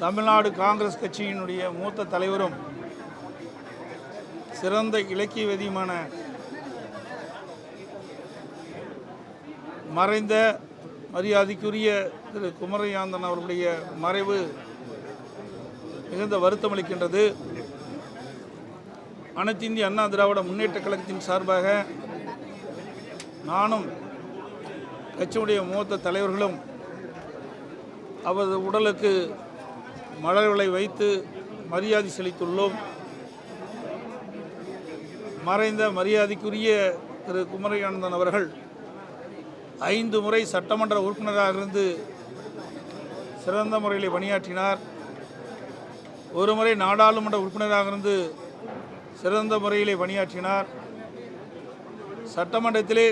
தமிழ்நாடு காங்கிரஸ் கட்சியினுடைய மூத்த தலைவரும் சிறந்த இலக்கியவேதியுமான மறைந்த மரியாதைக்குரிய திரு குமரயாந்தன் அவர்களுடைய மறைவு மிகுந்த வருத்தமளிக்கின்றது. அனைத்து இந்திய அண்ணா திராவிட முன்னேற்ற கழகத்தின் சார்பாக நானும் கட்சியுடைய மூத்த தலைவர்களும் அவரது உடலுக்கு மலர்களை வைத்து மரியாதை செலுத்தியுள்ளோம். மறைந்த மரியாதைக்குரிய திரு குமரயானந்தன் அவர்கள் 5 முறை சட்டமன்ற உறுப்பினராக இருந்து சிறந்த முறையில் பணியாற்றினார். ஒரு முறை நாடாளுமன்ற உறுப்பினராக இருந்து சிறந்த முறையிலே பணியாற்றினார். சட்டமன்றத்திலே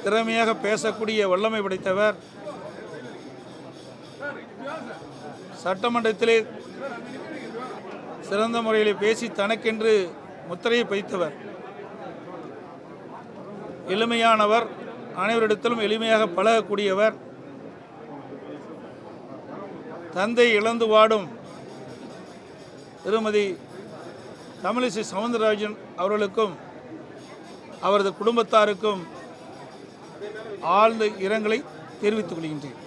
திறமையாக பேசக்கூடிய வல்லமை படைத்தவர். சட்டமன்றத்திலே சிறந்த முறையிலே பேசி தனக்கென்று முத்திரையை பதித்தவர். எளிமையானவர், அனைவரிடத்திலும் எளிமையாக பழகக்கூடியவர். தந்தை இழந்து வாடும் திருமதி தமிழிசை சவுந்தரராஜன் அவர்களுக்கும் அவரது குடும்பத்தாருக்கும் ஆழ்ந்த இரங்கலை தெரிவித்துக் கொள்கின்றேன்.